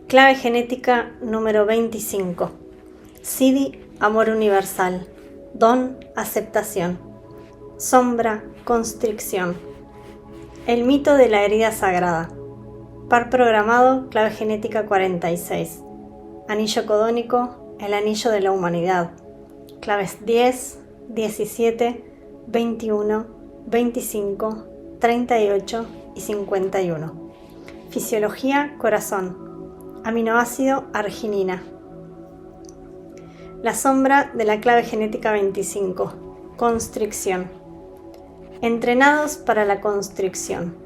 Clave genética número 25. Siddhi, amor universal. Don, aceptación. Sombra, constricción. El mito de la herida sagrada. Par programado, clave genética 46. Anillo codónico, el anillo de la humanidad. Claves 10, 17, 21, 25, 38 y 51. Fisiología, corazón. Aminoácido, arginina. La sombra de la clave genética 25. Constricción. Entrenados para la constricción.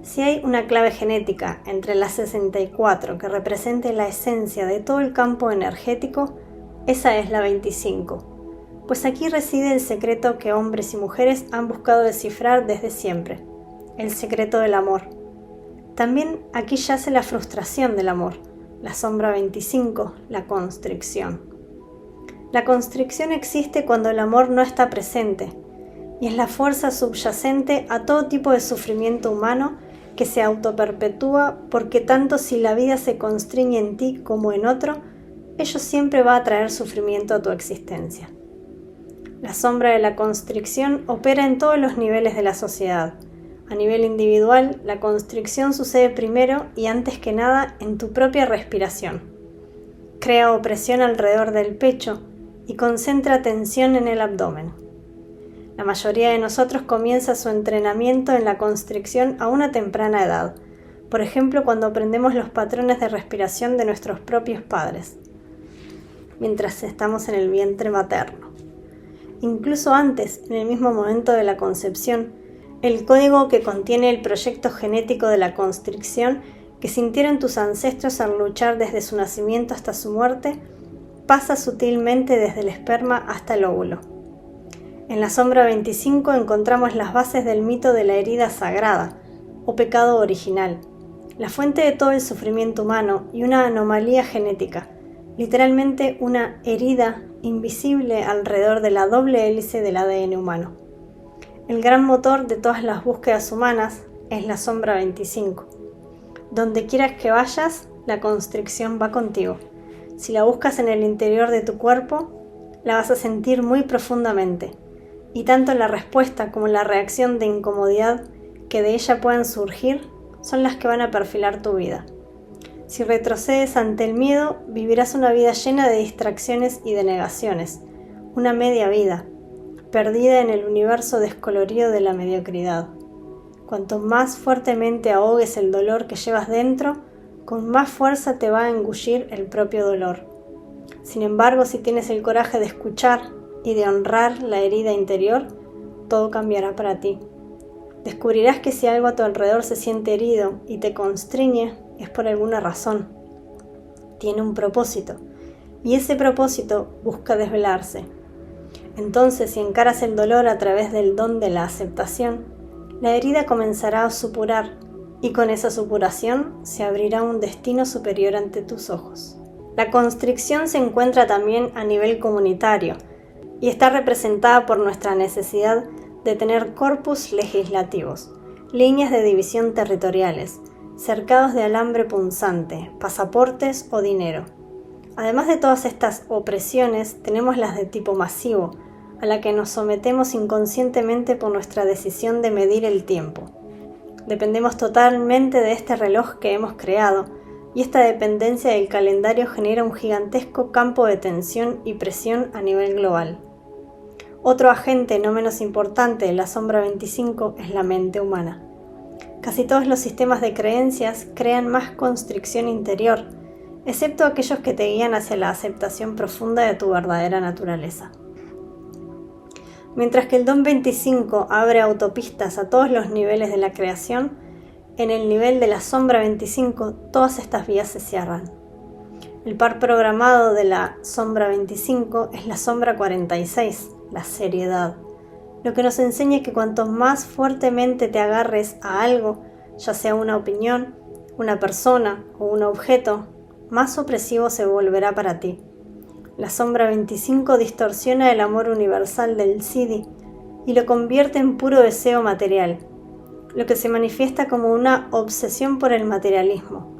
Si hay una clave genética entre las 64 que represente la esencia de todo el campo energético, esa es la 25. Pues aquí reside el secreto que hombres y mujeres han buscado descifrar desde siempre. El secreto del amor. También aquí yace la frustración del amor, la sombra 25, la constricción. La constricción existe cuando el amor no está presente, y es la fuerza subyacente a todo tipo de sufrimiento humano que se autoperpetúa porque tanto si la vida se constriñe en ti como en otro, ello siempre va a traer sufrimiento a tu existencia. La sombra de la constricción opera en todos los niveles de la sociedad. A nivel individual, la constricción sucede primero y antes que nada en tu propia respiración. Crea opresión alrededor del pecho y concentra tensión en el abdomen. La mayoría de nosotros comienza su entrenamiento en la constricción a una temprana edad, por ejemplo cuando aprendemos los patrones de respiración de nuestros propios padres, mientras estamos en el vientre materno. Incluso antes, en el mismo momento de la concepción, el código que contiene el proyecto genético de la constricción que sintieron tus ancestros al luchar desde su nacimiento hasta su muerte, pasa sutilmente desde el esperma hasta el óvulo. En la sombra 25 encontramos las bases del mito de la herida sagrada, o pecado original, la fuente de todo el sufrimiento humano y una anomalía genética, literalmente una herida invisible alrededor de la doble hélice del ADN humano. El gran motor de todas las búsquedas humanas es la sombra 25. Donde quieras que vayas, la constricción va contigo. Si la buscas en el interior de tu cuerpo, la vas a sentir muy profundamente. Y tanto la respuesta como la reacción de incomodidad que de ella puedan surgir son las que van a perfilar tu vida. Si retrocedes ante el miedo, vivirás una vida llena de distracciones y de negaciones, una media vida, perdida en el universo descolorido de la mediocridad. Cuanto más fuertemente ahogues el dolor que llevas dentro, con más fuerza te va a engullir el propio dolor. Sin embargo, si tienes el coraje de escuchar y de honrar la herida interior, todo cambiará para ti. Descubrirás que si algo a tu alrededor se siente herido y te constriñe, es por alguna razón. Tiene un propósito, y ese propósito busca desvelarse. Entonces, si encaras el dolor a través del don de la aceptación, la herida comenzará a supurar, y con esa supuración se abrirá un destino superior ante tus ojos. La constricción se encuentra también a nivel comunitario, y está representada por nuestra necesidad de tener corpus legislativos, líneas de división territoriales, cercados de alambre punzante, pasaportes o dinero. Además de todas estas opresiones, tenemos las de tipo masivo, a la que nos sometemos inconscientemente por nuestra decisión de medir el tiempo. Dependemos totalmente de este reloj que hemos creado, y esta dependencia del calendario genera un gigantesco campo de tensión y presión a nivel global. Otro agente no menos importante de la sombra 25 es la mente humana. Casi todos los sistemas de creencias crean más constricción interior, excepto aquellos que te guían hacia la aceptación profunda de tu verdadera naturaleza. Mientras que el Don 25 abre autopistas a todos los niveles de la creación, en el nivel de la sombra 25 todas estas vías se cierran. El par programado de la sombra 25 es la sombra 46, la seriedad, lo que nos enseña que cuanto más fuertemente te agarres a algo, ya sea una opinión, una persona o un objeto, más opresivo se volverá para ti. La sombra 25 distorsiona el amor universal del Siddhi y lo convierte en puro deseo material, lo que se manifiesta como una obsesión por el materialismo.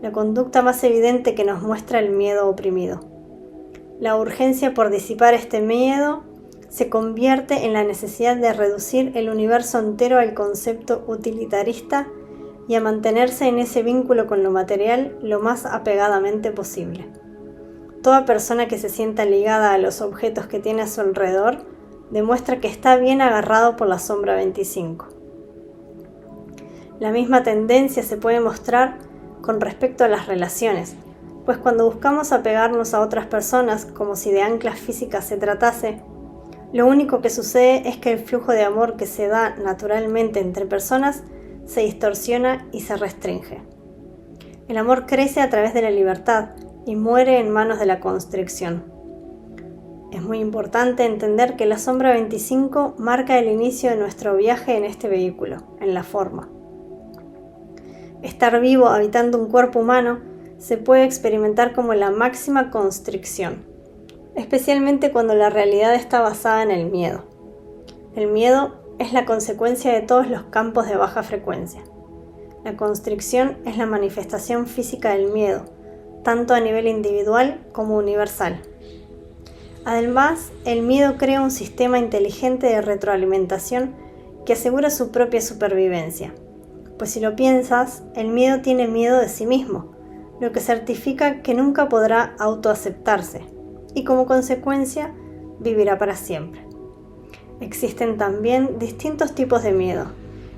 la conducta más evidente que nos muestra el miedo oprimido. La urgencia por disipar este miedo se convierte en la necesidad de reducir el universo entero al concepto utilitarista y a mantenerse en ese vínculo con lo material lo más apegadamente posible. Toda persona que se sienta ligada a los objetos que tiene a su alrededor demuestra que está bien agarrado por la sombra 25. La misma tendencia se puede mostrar con respecto a las relaciones, pues cuando buscamos apegarnos a otras personas como si de anclas físicas se tratase, lo único que sucede es que el flujo de amor que se da naturalmente entre personas se distorsiona y se restringe. El amor crece a través de la libertad y muere en manos de la constricción. Es muy importante entender que la sombra 25 marca el inicio de nuestro viaje en este vehículo, en la forma. Estar vivo habitando un cuerpo humano se puede experimentar como la máxima constricción, especialmente cuando la realidad está basada en el miedo. El miedo es la consecuencia de todos los campos de baja frecuencia. La constricción es la manifestación física del miedo, tanto a nivel individual como universal. Además, el miedo crea un sistema inteligente de retroalimentación que asegura su propia supervivencia. Pues si lo piensas, el miedo tiene miedo de sí mismo, lo que certifica que nunca podrá autoaceptarse y como consecuencia vivirá para siempre. Existen también distintos tipos de miedo.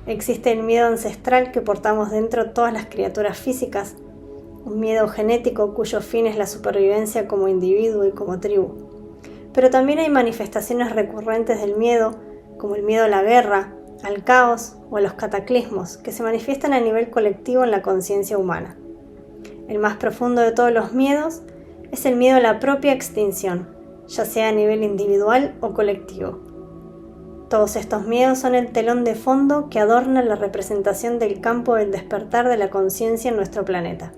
Existe el miedo ancestral que portamos dentro todas las criaturas físicas, un miedo genético cuyo fin es la supervivencia como individuo y como tribu. Pero también hay manifestaciones recurrentes del miedo, como el miedo a la guerra, al caos o a los cataclismos, que se manifiestan a nivel colectivo en la conciencia humana. El más profundo de todos los miedos es el miedo a la propia extinción, ya sea a nivel individual o colectivo. Todos estos miedos son el telón de fondo que adorna la representación del campo del despertar de la conciencia en nuestro planeta.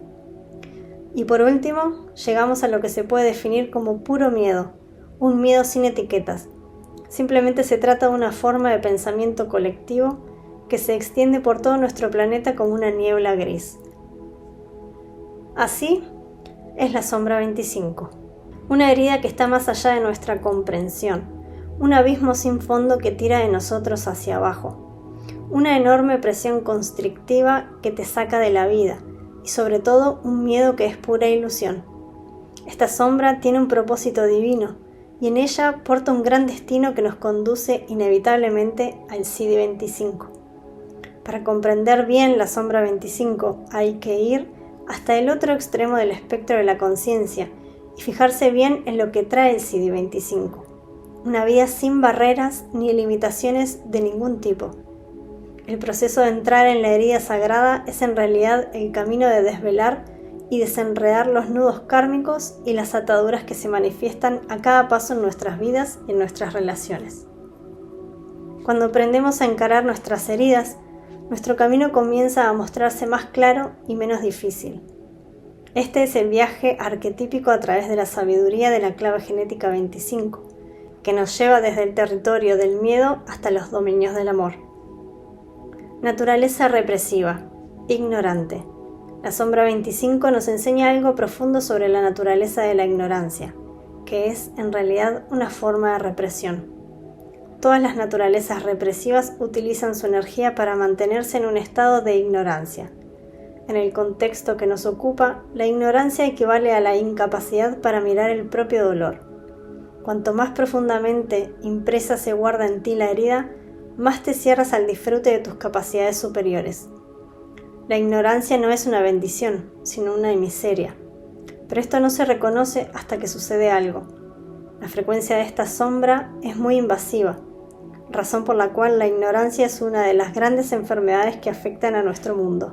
Y por último, llegamos a lo que se puede definir como puro miedo, un miedo sin etiquetas. Simplemente se trata de una forma de pensamiento colectivo que se extiende por todo nuestro planeta como una niebla gris. Así es la sombra 25, una herida que está más allá de nuestra comprensión, un abismo sin fondo que tira de nosotros hacia abajo, una enorme presión constrictiva que te saca de la vida y sobre todo un miedo que es pura ilusión. Esta sombra tiene un propósito divino y en ella porta un gran destino que nos conduce inevitablemente al CD25. Para comprender bien la sombra 25 hay que ir hasta el otro extremo del espectro de la conciencia y fijarse bien en lo que trae el CD25. Una vida sin barreras ni limitaciones de ningún tipo. El proceso de entrar en la herida sagrada es en realidad el camino de desvelar y desenredar los nudos kármicos y las ataduras que se manifiestan a cada paso en nuestras vidas y en nuestras relaciones. Cuando aprendemos a encarar nuestras heridas, nuestro camino comienza a mostrarse más claro y menos difícil. Este es el viaje arquetípico a través de la sabiduría de la clave genética 25, que nos lleva desde el territorio del miedo hasta los dominios del amor. Naturaleza represiva, ignorante. La sombra 25 nos enseña algo profundo sobre la naturaleza de la ignorancia, que es en realidad una forma de represión. Todas las naturalezas represivas utilizan su energía para mantenerse en un estado de ignorancia. En el contexto que nos ocupa, la ignorancia equivale a la incapacidad para mirar el propio dolor. Cuanto más profundamente impresa se guarda en ti la herida, más te cierras al disfrute de tus capacidades superiores. La ignorancia no es una bendición, sino una miseria. Pero esto no se reconoce hasta que sucede algo. La frecuencia de esta sombra es muy invasiva, razón por la cual la ignorancia es una de las grandes enfermedades que afectan a nuestro mundo.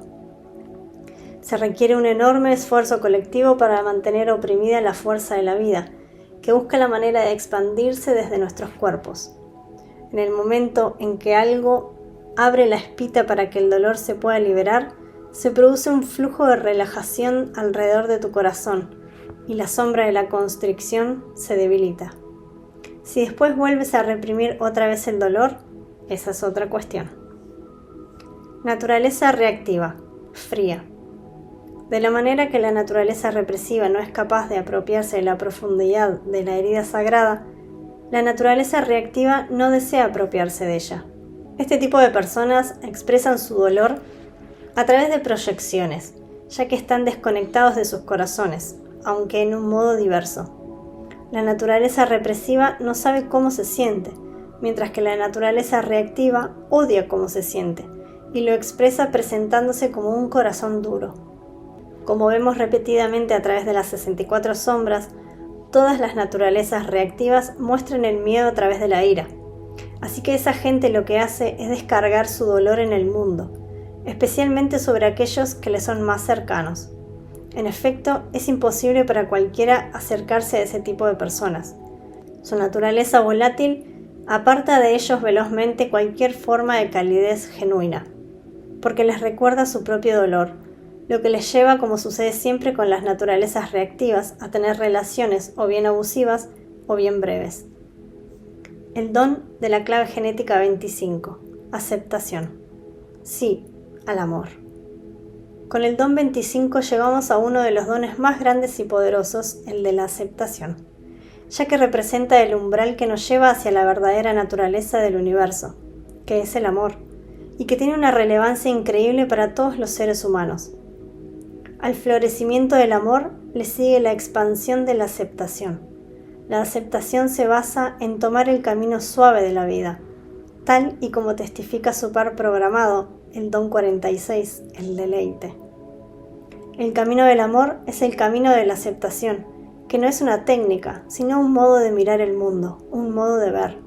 Se requiere un enorme esfuerzo colectivo para mantener oprimida la fuerza de la vida, que busca la manera de expandirse desde nuestros cuerpos. En el momento en que algo abre la espita para que el dolor se pueda liberar, se produce un flujo de relajación alrededor de tu corazón y la sombra de la constricción se debilita. Si después vuelves a reprimir otra vez el dolor, esa es otra cuestión. Naturaleza reactiva, fría. De la manera que la naturaleza represiva no es capaz de apropiarse de la profundidad de la herida sagrada, la naturaleza reactiva no desea apropiarse de ella. Este tipo de personas expresan su dolor a través de proyecciones, ya que están desconectados de sus corazones, aunque en un modo diverso. La naturaleza represiva no sabe cómo se siente, mientras que la naturaleza reactiva odia cómo se siente, y lo expresa presentándose como un corazón duro. Como vemos repetidamente a través de las 64 sombras, todas las naturalezas reactivas muestran el miedo a través de la ira. Así que esa gente lo que hace es descargar su dolor en el mundo, especialmente sobre aquellos que le son más cercanos. En efecto, es imposible para cualquiera acercarse a ese tipo de personas. Su naturaleza volátil aparta de ellos velozmente cualquier forma de calidez genuina, porque les recuerda su propio dolor, lo que les lleva, como sucede siempre con las naturalezas reactivas, a tener relaciones o bien abusivas o bien breves. El don de la clave genética 25. Aceptación. Sí al amor. Con el don 25 llegamos a uno de los dones más grandes y poderosos, el de la aceptación, ya que representa el umbral que nos lleva hacia la verdadera naturaleza del universo, que es el amor, y que tiene una relevancia increíble para todos los seres humanos. Al florecimiento del amor le sigue la expansión de la aceptación. La aceptación se basa en tomar el camino suave de la vida, tal y como testifica su par programado, el don 46, el deleite. El camino del amor es el camino de la aceptación, que no es una técnica, sino un modo de mirar el mundo, un modo de ver.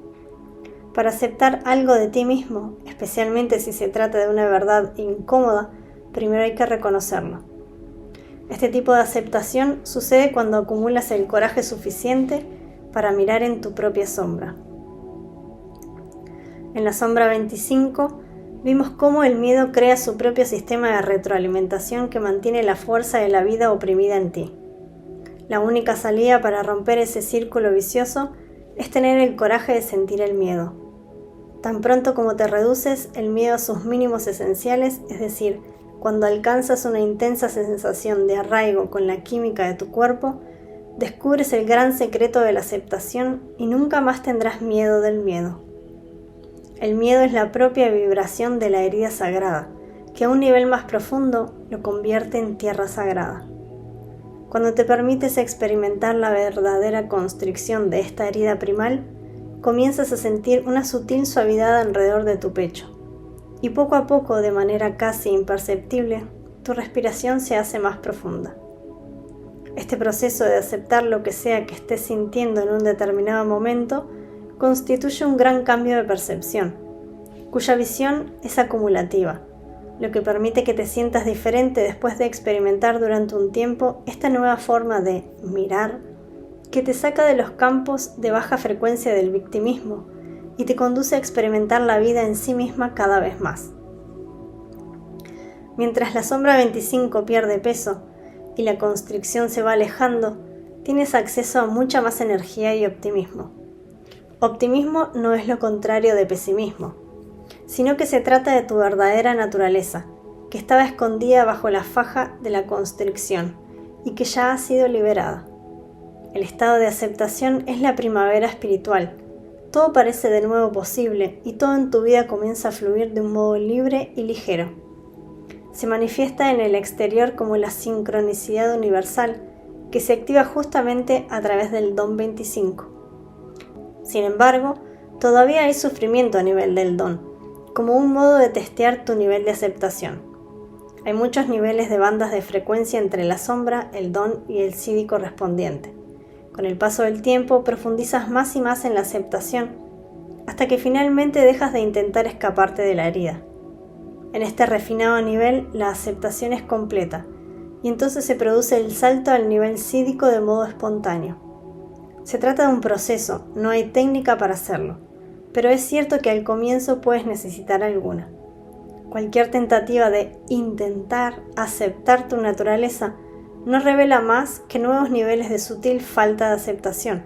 Para aceptar algo de ti mismo, especialmente si se trata de una verdad incómoda, primero hay que reconocerlo. Este tipo de aceptación sucede cuando acumulas el coraje suficiente para mirar en tu propia sombra. En la sombra 25, vimos cómo el miedo crea su propio sistema de retroalimentación que mantiene la fuerza de la vida oprimida en ti. La única salida para romper ese círculo vicioso es tener el coraje de sentir el miedo. Tan pronto como te reduces el miedo a sus mínimos esenciales, es decir, cuando alcanzas una intensa sensación de arraigo con la química de tu cuerpo, descubres el gran secreto de la aceptación y nunca más tendrás miedo del miedo. El miedo es la propia vibración de la herida sagrada, que a un nivel más profundo lo convierte en tierra sagrada. Cuando te permites experimentar la verdadera constricción de esta herida primal, comienzas a sentir una sutil suavidad alrededor de tu pecho, y poco a poco, de manera casi imperceptible, tu respiración se hace más profunda. Este proceso de aceptar lo que sea que estés sintiendo en un determinado momento constituye un gran cambio de percepción, cuya visión es acumulativa, lo que permite que te sientas diferente después de experimentar durante un tiempo esta nueva forma de mirar que te saca de los campos de baja frecuencia del victimismo y te conduce a experimentar la vida en sí misma cada vez más. Mientras la sombra 25 pierde peso y la constricción se va alejando, tienes acceso a mucha más energía y optimismo. Optimismo no es lo contrario de pesimismo, sino que se trata de tu verdadera naturaleza, que estaba escondida bajo la faja de la constricción y que ya ha sido liberada. El estado de aceptación es la primavera espiritual. Todo parece de nuevo posible y todo en tu vida comienza a fluir de un modo libre y ligero. Se manifiesta en el exterior como la sincronicidad universal que se activa justamente a través del don 25. Sin embargo, todavía hay sufrimiento a nivel del don, como un modo de testear tu nivel de aceptación. Hay muchos niveles de bandas de frecuencia entre la sombra, el don y el sí correspondiente. Con el paso del tiempo profundizas más y más en la aceptación, hasta que finalmente dejas de intentar escaparte de la herida. En este refinado nivel, la aceptación es completa, y entonces se produce el salto al nivel sídico de modo espontáneo. Se trata de un proceso, no hay técnica para hacerlo, pero es cierto que al comienzo puedes necesitar alguna. Cualquier tentativa de intentar aceptar tu naturaleza no revela más que nuevos niveles de sutil falta de aceptación,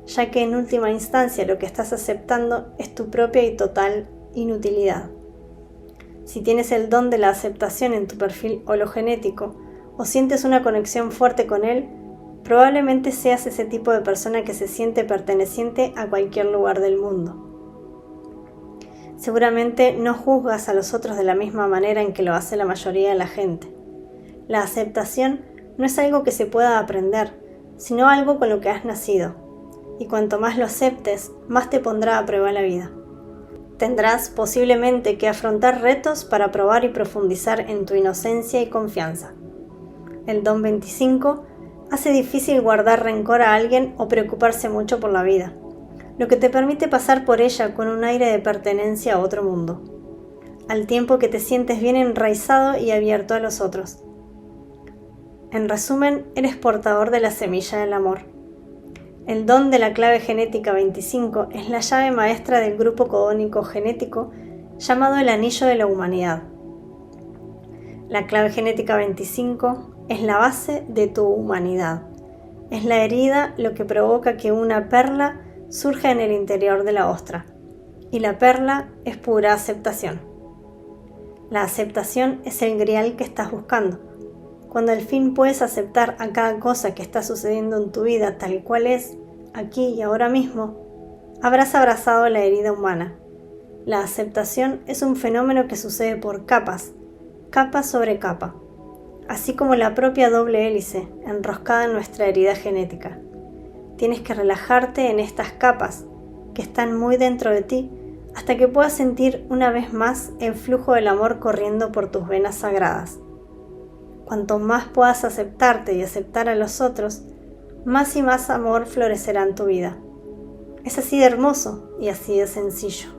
ya que en última instancia lo que estás aceptando es tu propia y total inutilidad. Si tienes el don de la aceptación en tu perfil hologenético, o sientes una conexión fuerte con él, probablemente seas ese tipo de persona que se siente perteneciente a cualquier lugar del mundo. Seguramente no juzgas a los otros de la misma manera en que lo hace la mayoría de la gente. La aceptación no es algo que se pueda aprender, sino algo con lo que has nacido, y cuanto más lo aceptes, más te pondrá a prueba la vida. Tendrás posiblemente que afrontar retos para probar y profundizar en tu inocencia y confianza. El don 25 hace difícil guardar rencor a alguien o preocuparse mucho por la vida, lo que te permite pasar por ella con un aire de pertenencia a otro mundo, al tiempo que te sientes bien enraizado y abierto a los otros. En resumen, eres portador de la semilla del amor. El don de la clave genética 25 es la llave maestra del grupo codónico genético llamado el anillo de la humanidad. La clave genética 25 es la base de tu humanidad. Es la herida lo que provoca que una perla surja en el interior de la ostra. Y la perla es pura aceptación. La aceptación es el grial que estás buscando. Cuando al fin puedes aceptar a cada cosa que está sucediendo en tu vida tal cual es, aquí y ahora mismo, habrás abrazado la herida humana. La aceptación es un fenómeno que sucede por capas, capa sobre capa, así como la propia doble hélice enroscada en nuestra herida genética. Tienes que relajarte en estas capas, que están muy dentro de ti, hasta que puedas sentir una vez más el flujo del amor corriendo por tus venas sagradas. Cuanto más puedas aceptarte y aceptar a los otros, más y más amor florecerá en tu vida. Es así de hermoso y así de sencillo.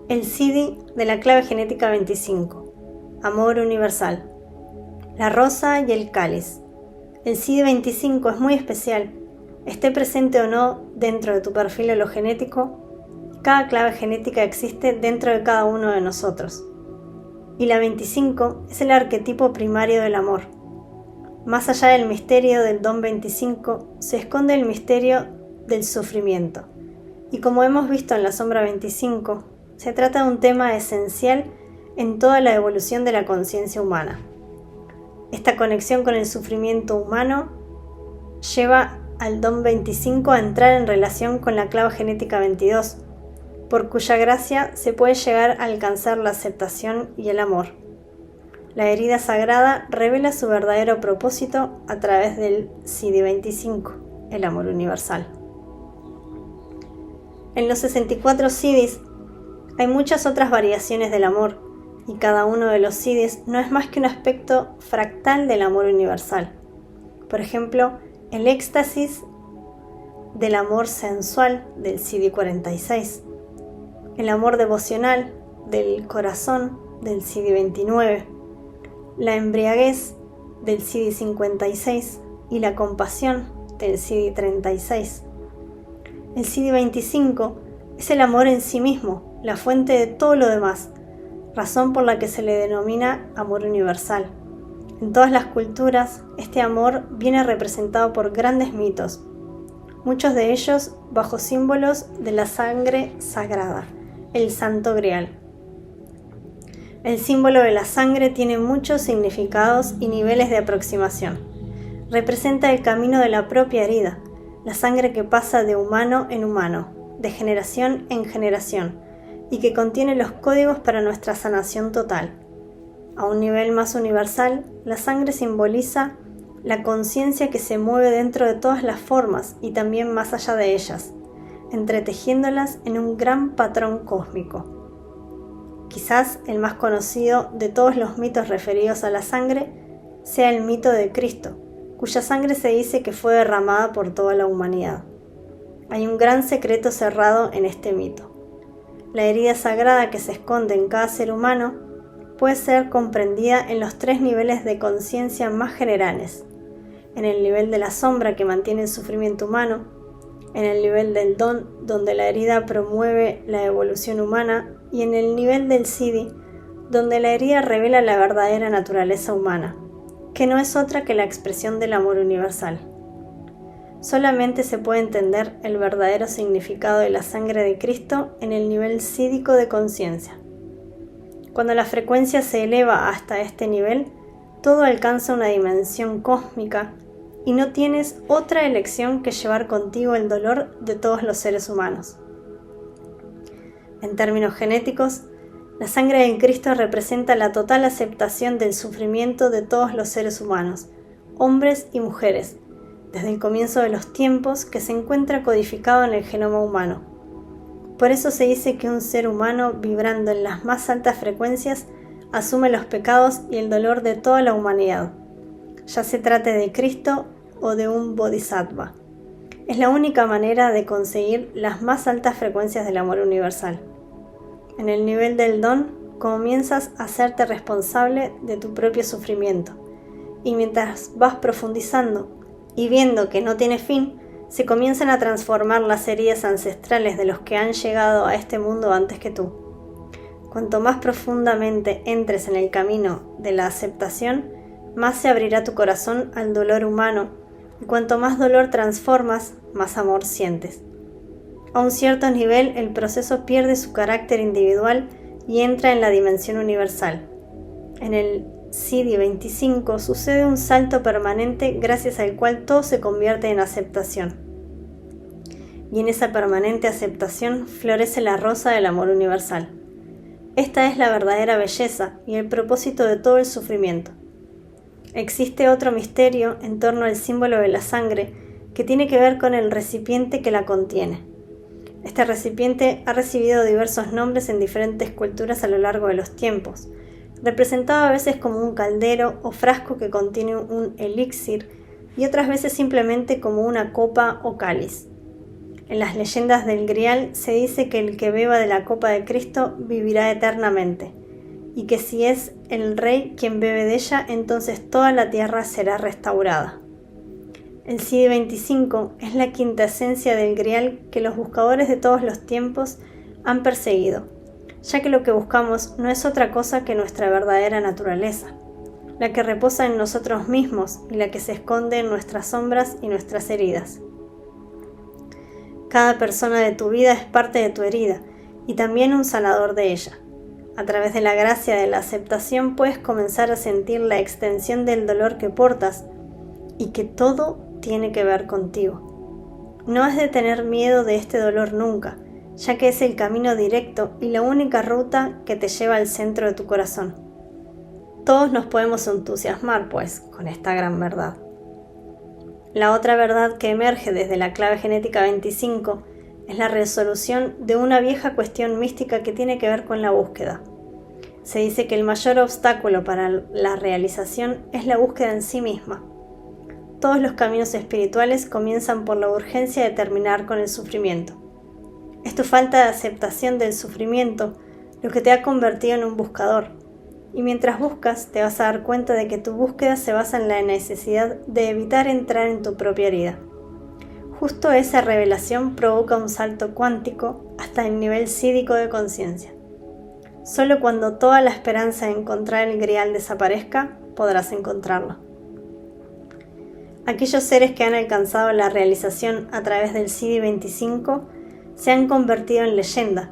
El CD de la clave genética 25. Amor universal. La rosa y el cáliz. El CD 25 es muy especial. Esté presente o no dentro de tu perfil hologenético, cada clave genética existe dentro de cada uno de nosotros. Y la 25 es el arquetipo primario del amor. Más allá del misterio del don 25, se esconde el misterio del sufrimiento. Y como hemos visto en la sombra 25, se trata de un tema esencial en toda la evolución de la conciencia humana. Esta conexión con el sufrimiento humano lleva al don 25 a entrar en relación con la clave genética 22, por cuya gracia se puede llegar a alcanzar la aceptación y el amor. La herida sagrada revela su verdadero propósito a través del CD25, el amor universal. En los 64 CDs hay muchas otras variaciones del amor, y cada uno de los CDs no es más que un aspecto fractal del amor universal. Por ejemplo, el éxtasis del amor sensual del CD46, el amor devocional del corazón del CD29, la embriaguez del CD56 y la compasión del CD36. El CD25 es el amor en sí mismo, la fuente de todo lo demás, razón por la que se le denomina amor universal. En todas las culturas, este amor viene representado por grandes mitos, muchos de ellos bajo símbolos de la sangre sagrada, el Santo Grial. El símbolo de la sangre tiene muchos significados y niveles de aproximación. Representa el camino de la propia herida, la sangre que pasa de humano en humano, de generación en generación, y que contiene los códigos para nuestra sanación total. A un nivel más universal, la sangre simboliza la conciencia que se mueve dentro de todas las formas y también más allá de ellas, entretejiéndolas en un gran patrón cósmico. Quizás el más conocido de todos los mitos referidos a la sangre sea el mito de Cristo, cuya sangre se dice que fue derramada por toda la humanidad. Hay un gran secreto cerrado en este mito. La herida sagrada que se esconde en cada ser humano puede ser comprendida en los 3 niveles de conciencia más generales: en el nivel de la sombra que mantiene el sufrimiento humano, en el nivel del don donde la herida promueve la evolución humana y en el nivel del CD donde la herida revela la verdadera naturaleza humana, que no es otra que la expresión del amor universal. Solamente se puede entender el verdadero significado de la sangre de Cristo en el nivel sídico de conciencia. Cuando la frecuencia se eleva hasta este nivel, todo alcanza una dimensión cósmica y no tienes otra elección que llevar contigo el dolor de todos los seres humanos. En términos genéticos, la sangre de Cristo representa la total aceptación del sufrimiento de todos los seres humanos, hombres y mujeres, desde el comienzo de los tiempos, que se encuentra codificado en el genoma humano. Por eso se dice que un ser humano vibrando en las más altas frecuencias asume los pecados y el dolor de toda la humanidad, ya se trate de Cristo o de un Bodhisattva. Es la única manera de conseguir las más altas frecuencias del amor universal. En el nivel del don, comienzas a hacerte responsable de tu propio sufrimiento, y mientras vas profundizando y viendo que no tiene fin, se comienzan a transformar las heridas ancestrales de los que han llegado a este mundo antes que tú. Cuanto más profundamente entres en el camino de la aceptación, más se abrirá tu corazón al dolor humano, y cuanto más dolor transformas, más amor sientes. A un cierto nivel, el proceso pierde su carácter individual y entra en la dimensión universal. En el CD25 sucede un salto permanente gracias al cual todo se convierte en aceptación. Y en esa permanente aceptación florece la rosa del amor universal. Esta es la verdadera belleza y el propósito de todo el sufrimiento. Existe otro misterio en torno al símbolo de la sangre que tiene que ver con el recipiente que la contiene. Este recipiente ha recibido diversos nombres en diferentes culturas a lo largo de los tiempos, representado a veces como un caldero o frasco que contiene un elixir y otras veces simplemente como una copa o cáliz. En las leyendas del Grial se dice que el que beba de la copa de Cristo vivirá eternamente, y que si es el rey quien bebe de ella, entonces toda la tierra será restaurada. El CD25 es la quinta esencia del Grial que los buscadores de todos los tiempos han perseguido, ya que lo que buscamos no es otra cosa que nuestra verdadera naturaleza, la que reposa en nosotros mismos y la que se esconde en nuestras sombras y nuestras heridas. Cada persona de tu vida es parte de tu herida y también un sanador de ella. A través de la gracia de la aceptación puedes comenzar a sentir la extensión del dolor que portas y que todo tiene que ver contigo. No has de tener miedo de este dolor nunca, ya que es el camino directo y la única ruta que te lleva al centro de tu corazón. Todos nos podemos entusiasmar, pues, con esta gran verdad. La otra verdad que emerge desde la clave genética 25 es la resolución de una vieja cuestión mística que tiene que ver con la búsqueda. Se dice que el mayor obstáculo para la realización es la búsqueda en sí misma. Todos los caminos espirituales comienzan por la urgencia de terminar con el sufrimiento. Es tu falta de aceptación del sufrimiento lo que te ha convertido en un buscador, y mientras buscas te vas a dar cuenta de que tu búsqueda se basa en la necesidad de evitar entrar en tu propia herida. Justo esa revelación provoca un salto cuántico hasta el nivel sídico de conciencia. Solo cuando toda la esperanza de encontrar el Grial desaparezca, podrás encontrarlo. Aquellos seres que han alcanzado la realización a través del CD25 se han convertido en leyenda,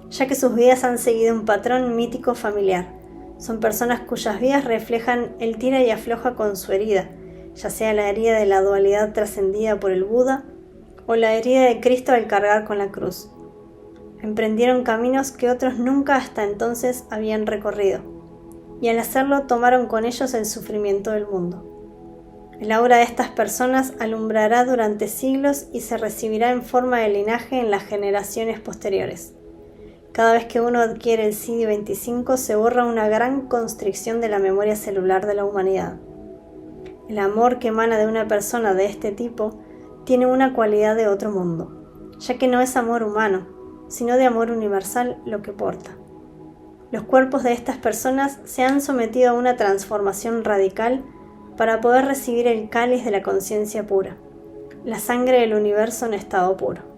ya que sus vidas han seguido un patrón mítico familiar. Son personas cuyas vidas reflejan el tira y afloja con su herida, ya sea la herida de la dualidad trascendida por el Buda o la herida de Cristo al cargar con la cruz. Emprendieron caminos que otros nunca hasta entonces habían recorrido, y al hacerlo tomaron con ellos el sufrimiento del mundo. El aura de estas personas alumbrará durante siglos y se recibirá en forma de linaje en las generaciones posteriores. Cada vez que uno adquiere el CD25 se borra una gran constricción de la memoria celular de la humanidad. El amor que emana de una persona de este tipo tiene una cualidad de otro mundo, ya que no es amor humano, sino de amor universal lo que porta. Los cuerpos de estas personas se han sometido a una transformación radical para poder recibir el cáliz de la conciencia pura, la sangre del universo en estado puro.